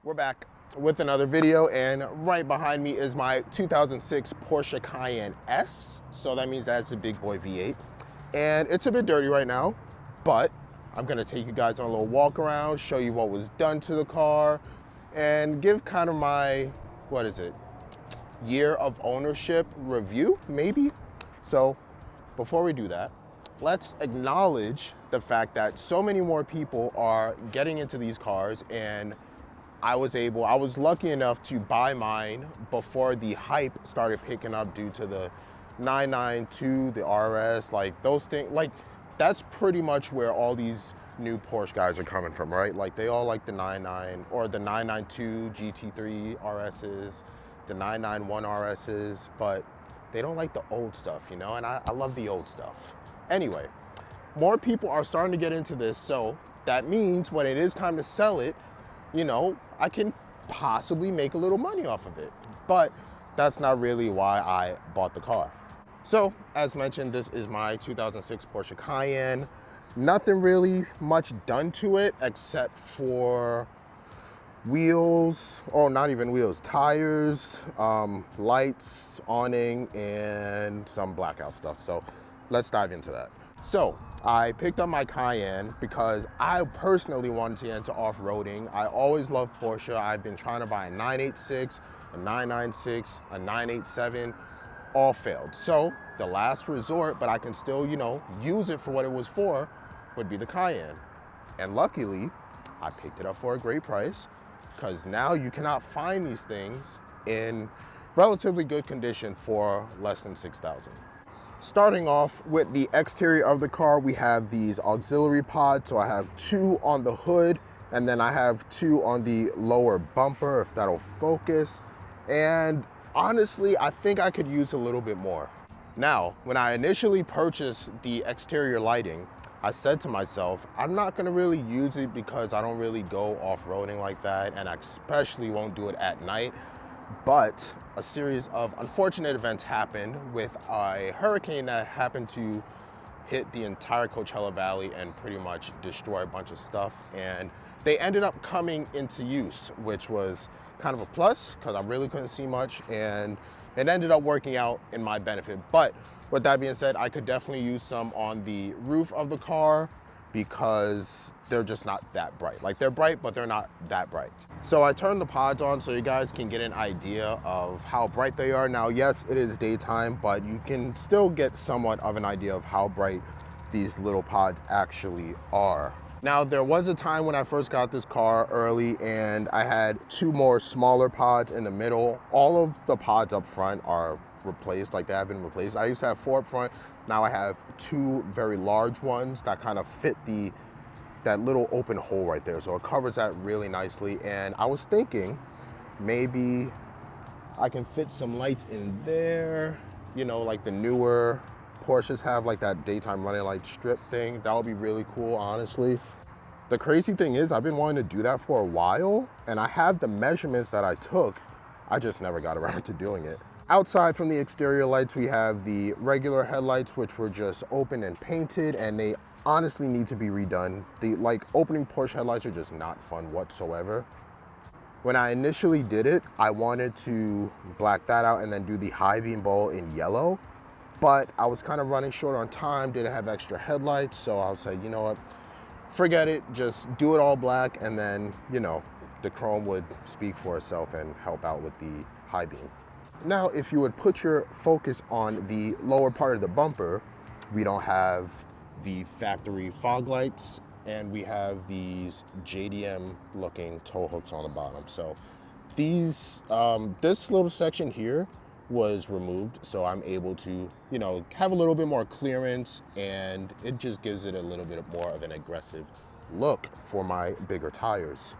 We're back with another video, and right behind me is my 2006 Porsche Cayenne S. So that means that's a big boy V8. And it's a bit dirty right now, but I'm gonna take you guys on a little walk around, show you what was done to the car, and give kind of my, year of ownership review, maybe? So before we do that, let's acknowledge the fact that so many more people are getting into these cars, and I was lucky enough to buy mine before the hype started picking up due to the 992, the RS, like those things. Like that's pretty much where all these new Porsche guys are coming from, right? Like they all like the 99 or the 992 GT3 RSs, the 991 RSs, but they don't like the old stuff, you know? And I love the old stuff. Anyway, more people are starting to get into this, so that means when it is time to sell it, you know, I can possibly make a little money off of it. But that's not really why I bought the car. So, as mentioned, this is my 2006 Porsche Cayenne. Nothing really much done to it except for wheels, or not even wheels, tires, lights, awning, and some blackout stuff. So let's dive into that. So I picked up my Cayenne because I personally wanted to get into off-roading. I always loved Porsche. I've been trying to buy a 986, a 996, a 987, all failed. So the last resort, but I can still, you know, use it for what it was for, would be the Cayenne. And luckily, I picked it up for a great price, because now you cannot find these things in relatively good condition for less than $6,000. Starting off with the exterior of the car, we have these auxiliary pods. So I have two on the hood, and then I have two on the lower bumper, if that'll focus. And honestly, I think I could use a little bit more. Now, when I initially purchased the exterior lighting, I said to myself, I'm not gonna really use it because I don't really go off-roading like that, and I especially won't do it at night. But a series of unfortunate events happened with a hurricane that happened to hit the entire Coachella Valley and pretty much destroy a bunch of stuff. And they ended up coming into use, which was kind of a plus because I really couldn't see much, and it ended up working out in my benefit. But with that being said, I could definitely use some on the roof of the car because they're just not that bright. Like they're bright, but they're not that bright. So I turned the pods on so you guys can get an idea of how bright they are. Now, yes, it is daytime, but you can still get somewhat of an idea of how bright these little pods actually are. Now, there was a time when I first got this car early and I had two more smaller pods in the middle. All of the pods up front are replaced, like they have been replaced. I used to have four up front. Now I have two very large ones that kind of fit that little open hole right there. So it covers that really nicely. And I was thinking maybe I can fit some lights in there, you know, like the newer Porsches have like that daytime running light strip thing. That would be really cool, honestly. The crazy thing is I've been wanting to do that for a while, and I have the measurements that I took. I just never got around to doing it. Outside from the exterior lights, we have the regular headlights, which were just opened and painted, and they honestly need to be redone. The opening Porsche headlights are just not fun whatsoever. When I initially did it, I wanted to black that out and then do the high beam bowl in yellow, but I was kind of running short on time, didn't have extra headlights, so I was like, you know what, forget it, just do it all black, and then, you know, the chrome would speak for itself and help out with the high beam. Now, if you would put your focus on the lower part of the bumper, we don't have the factory fog lights, and we have these JDM looking tow hooks on the bottom. So these, this little section here was removed, so I'm able to, you know, have a little bit more clearance, and it just gives it a little bit more of an aggressive look for my bigger tires.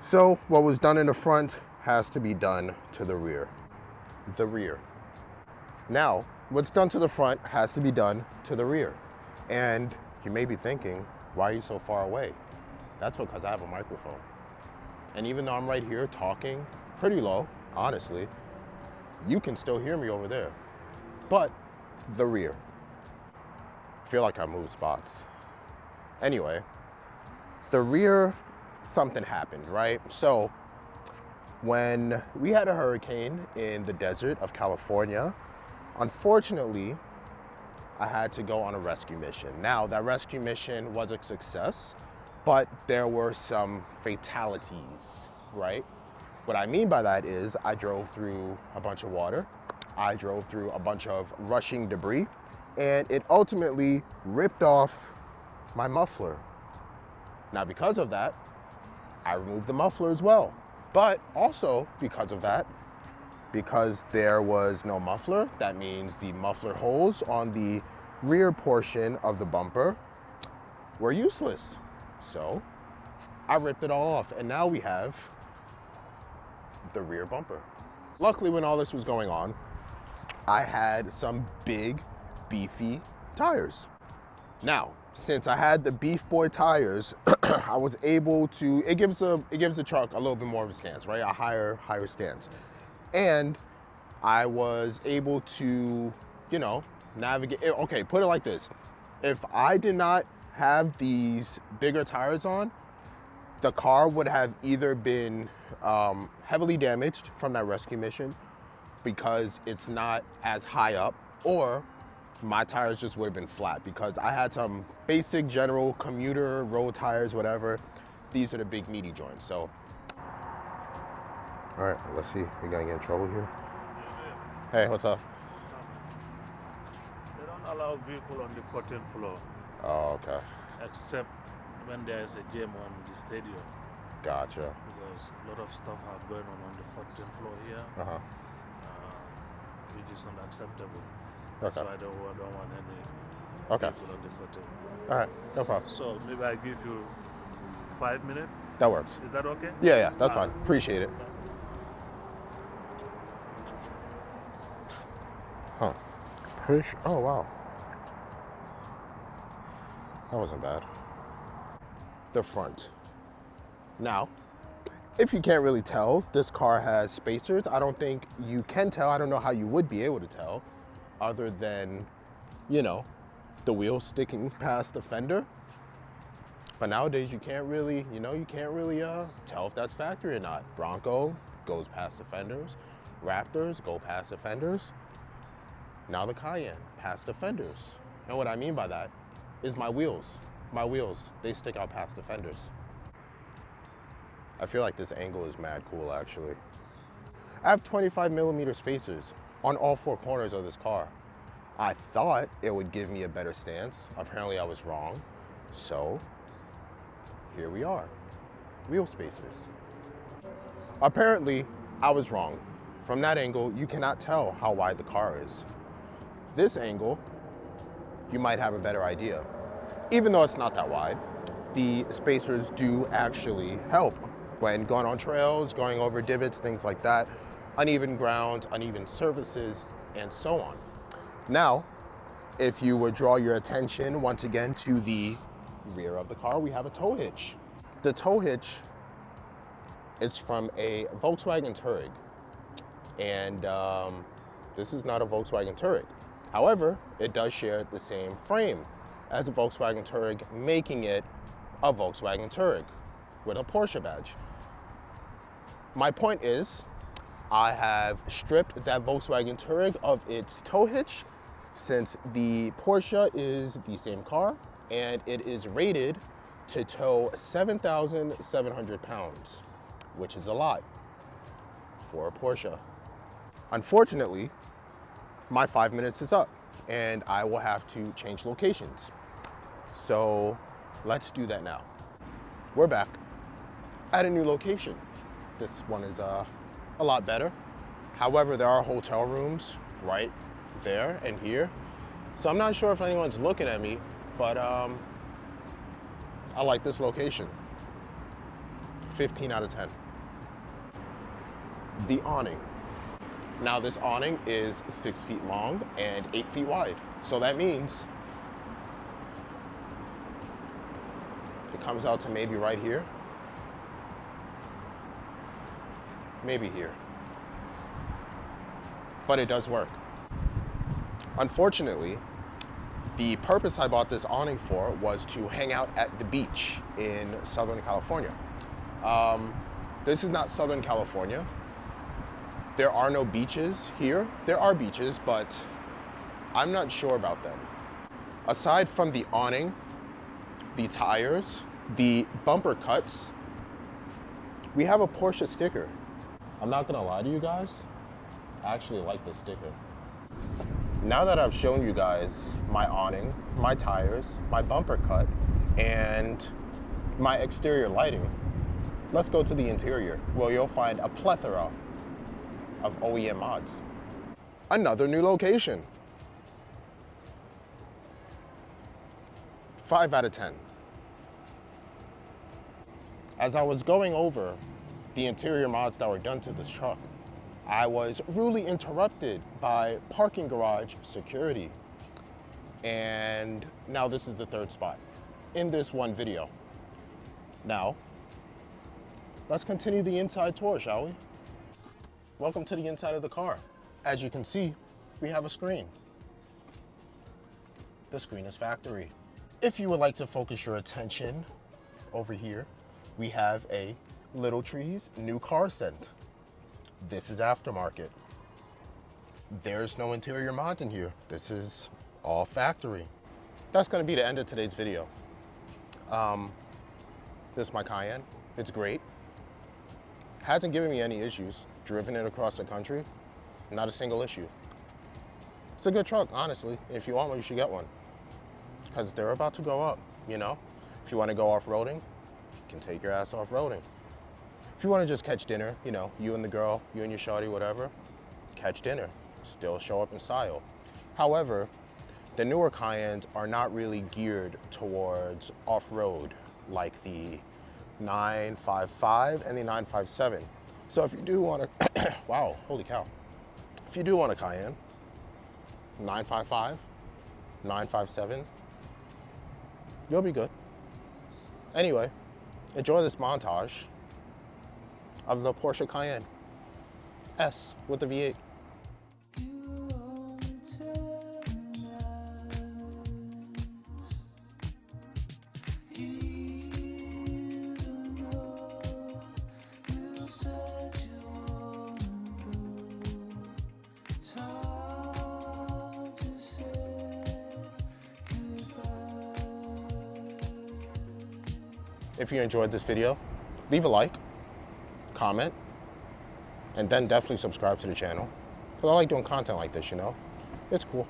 So what was done in the front has to be done to the rear. Now, what's done to the front has to be done to the rear. And you may be thinking, why are you so far away? That's because I have a microphone. And even though I'm right here talking pretty low, honestly, you can still hear me over there. But the rear. I feel like I moved spots. Anyway, the rear, something happened, right? So When we had a hurricane in the desert of California, unfortunately, I had to go on a rescue mission. Now, that rescue mission was a success, but there were some fatalities, right? What I mean by that is I drove through a bunch of water, I drove through a bunch of rushing debris, and it ultimately ripped off my muffler. Now, because of that, I removed the muffler as well. But also because of that, because there was no muffler, that means the muffler holes on the rear portion of the bumper were useless. So I ripped it all off, and now we have the rear bumper. Luckily, when all this was going on, I had some big, beefy tires. Now, since I had the Beef Boy tires, I was able to, it gives the truck a little bit more of a stance, right? A higher stance. And I was able to, navigate. Okay, put it like this. If I did not have these bigger tires on, the car would have either been heavily damaged from that rescue mission because it's not as high up, or my tires just would have been flat because I had some basic general commuter road tires, whatever. These are the big meaty joints. So, all right, let's see. We're gonna get in trouble here. Hey, what's up? They don't allow vehicle on the 14th floor. Oh, okay. Except when there is a game on the stadium. Gotcha. Because a lot of stuff have going on the 14th floor here. Which is not acceptable. Okay. So I don't want any vehicle on the 14th. All right, no problem. So maybe I give you 5 minutes. That works. Is that okay? Yeah, that's fine. Appreciate it. Huh. Push. Oh, wow. That wasn't bad. The front. Now, if you can't really tell, this car has spacers. I don't think you can tell. I don't know how you would be able to tell other than, the wheel sticking past the fender. But nowadays you can't really, tell if that's factory or not. Bronco goes past the fenders. Raptors go past the fenders. Now the Cayenne past the fenders. And what I mean by that is my wheels. My wheels, they stick out past the fenders. I feel like this angle is mad cool, actually. I have 25mm spacers on all four corners of this car. I thought it would give me a better stance. Apparently I was wrong. So here we are, wheel spacers. Apparently I was wrong. From that angle, you cannot tell how wide the car is. This angle, you might have a better idea. Even though it's not that wide, the spacers do actually help when going on trails, going over divots, things like that, uneven ground, uneven surfaces, and so on. Now, if you would draw your attention once again to the rear of the car, we have a tow hitch. The tow hitch is from a Volkswagen Touareg, and this is not a Volkswagen Touareg. However, it does share the same frame as a Volkswagen Touareg, making it a Volkswagen Touareg with a Porsche badge. My point is, I have stripped that Volkswagen Touareg of its tow hitch, since the Porsche is the same car and it is rated to tow 7,700 pounds, which is a lot for a Porsche. Unfortunately, my 5 minutes is up and I will have to change locations. So let's do that now. We're back at a new location. This one is a lot better. However, there are hotel rooms right there and here. So I'm not sure if anyone's looking at me, but I like this location. 15 out of 10. The awning. Now this awning is 6 feet long and 8 feet wide. So that means it comes out to maybe right here. Maybe here. But it does work. Unfortunately, the purpose I bought this awning for was to hang out at the beach in Southern California. This is not Southern California. There are no beaches here. There are beaches, but I'm not sure about them. Aside from the awning, the tires, the bumper cuts, we have a Porsche sticker. I'm not gonna lie to you guys, I actually like this sticker. Now that I've shown you guys my awning, my tires, my bumper cut, and my exterior lighting, let's go to the interior, where you'll find a plethora of OEM mods. Another new location. 5 out of 10. As I was going over the interior mods that were done to this truck, I was rudely interrupted by parking garage security. And now this is the third spot in this one video. Now, let's continue the inside tour, shall we? Welcome to the inside of the car. As you can see, we have a screen. The screen is factory. If you would like to focus your attention over here, we have a Little Trees new car scent. This is aftermarket. There's no interior mods in here. This is all factory. That's gonna be the end of today's video. This is my Cayenne. It's great. Hasn't given me any issues. Driven it across the country, not a single issue. It's a good truck, honestly. If you want one, you should get one. Because they're about to go up, you know? If you want to go off-roading, you can take your ass off-roading. If you want to just catch dinner, you know, you and the girl, you and your shawty, whatever, catch dinner. Still show up in style. However, the newer Cayennes are not really geared towards off-road like the 955 and the 957. So if you do want to, wow, holy cow. If you do want a Cayenne, 955, 957, you'll be good. Anyway, enjoy this montage of the Porsche Cayenne S with the V8. If you enjoyed this video, leave a like, comment, and then definitely subscribe to the channel. Because I like doing content like this, you know? It's cool.